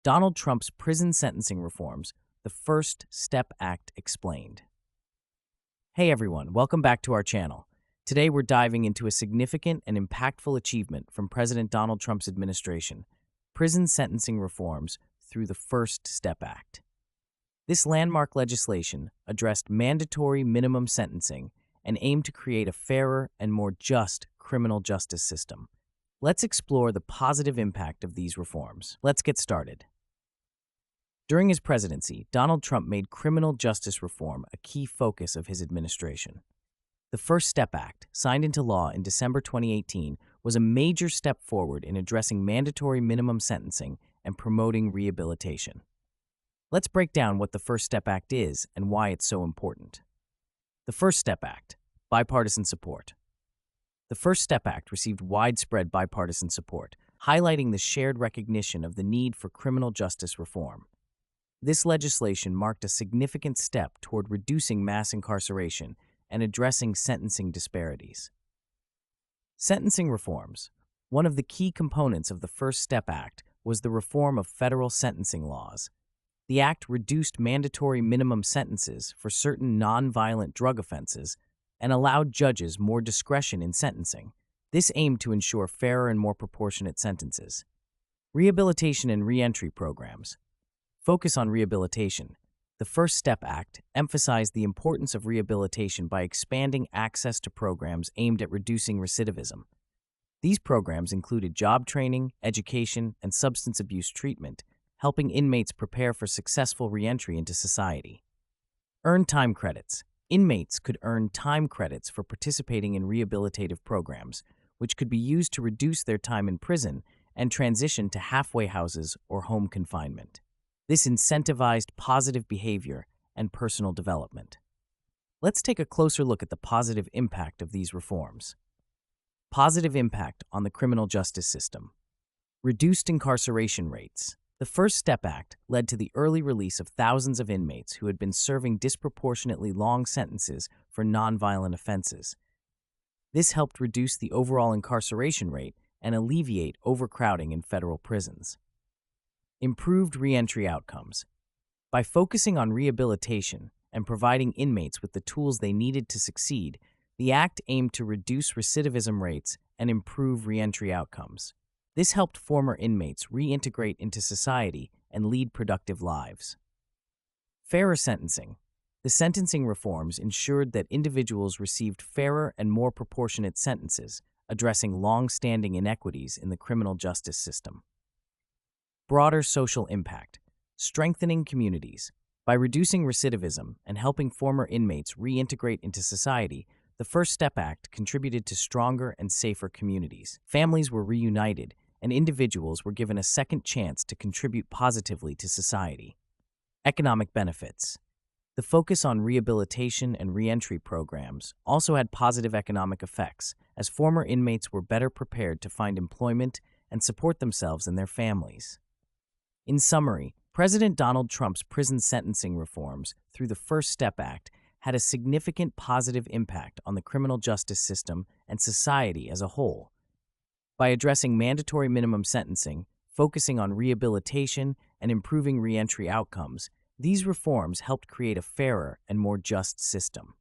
Donald Trump's prison sentencing reforms, the First Step Act explained. Hey everyone, welcome back to our channel. Today we're diving into a significant and impactful achievement from President Donald Trump's administration, prison sentencing reforms through the First Step Act. This landmark legislation addressed mandatory minimum sentencing and aimed to create a fairer and more just criminal justice system. Let's explore the positive impact of these reforms. Let's get started. During his presidency, Donald Trump made criminal justice reform a key focus of his administration. The First Step Act, signed into law in December 2018, was a major step forward in addressing mandatory minimum sentencing and promoting rehabilitation. Let's break down what the First Step Act is and why it's so important. The First Step Act, bipartisan support. The First Step Act received widespread bipartisan support, highlighting the shared recognition of the need for criminal justice reform. This legislation marked a significant step toward reducing mass incarceration and addressing sentencing disparities. Sentencing reforms. One of the key components of the First Step Act was the reform of federal sentencing laws. The act reduced mandatory minimum sentences for certain nonviolent drug offenses and allowed judges more discretion in sentencing. This aimed to ensure fairer and more proportionate sentences. Rehabilitation and reentry programs. Focus on rehabilitation. The First Step Act emphasized the importance of rehabilitation by expanding access to programs aimed at reducing recidivism. These programs included job training, education, and substance abuse treatment, helping inmates prepare for successful reentry into society. Earned time credits. Inmates could earn time credits for participating in rehabilitative programs, which could be used to reduce their time in prison and transition to halfway houses or home confinement. This incentivized positive behavior and personal development. Let's take a closer look at the positive impact of these reforms. Positive impact on the criminal justice system. Reduced incarceration rates. The First Step Act led to the early release of thousands of inmates who had been serving disproportionately long sentences for nonviolent offenses. This helped reduce the overall incarceration rate and alleviate overcrowding in federal prisons. Improved reentry outcomes. By focusing on rehabilitation and providing inmates with the tools they needed to succeed, the act aimed to reduce recidivism rates and improve reentry outcomes. This helped former inmates reintegrate into society and lead productive lives. Fairer sentencing. The sentencing reforms ensured that individuals received fairer and more proportionate sentences, addressing long-standing inequities in the criminal justice system. Broader social impact. Strengthening communities. By reducing recidivism and helping former inmates reintegrate into society, the First Step Act contributed to stronger and safer communities. Families were reunited, and individuals were given a second chance to contribute positively to society. Economic benefits. The focus on rehabilitation and reentry programs also had positive economic effects, as former inmates were better prepared to find employment and support themselves and their families. In summary, President Donald Trump's prison sentencing reforms through the First Step Act had a significant positive impact on the criminal justice system and society as a whole. By addressing mandatory minimum sentencing, focusing on rehabilitation, and improving reentry outcomes, these reforms helped create a fairer and more just system.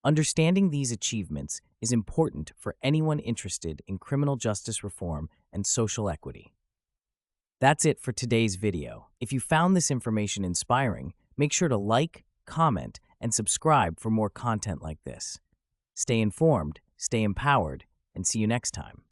Understanding these achievements is important for anyone interested in criminal justice reform and social equity. That's it for today's video. If you found this information inspiring, make sure to like, comment, and subscribe for more content like this. Stay informed, stay empowered, and see you next time.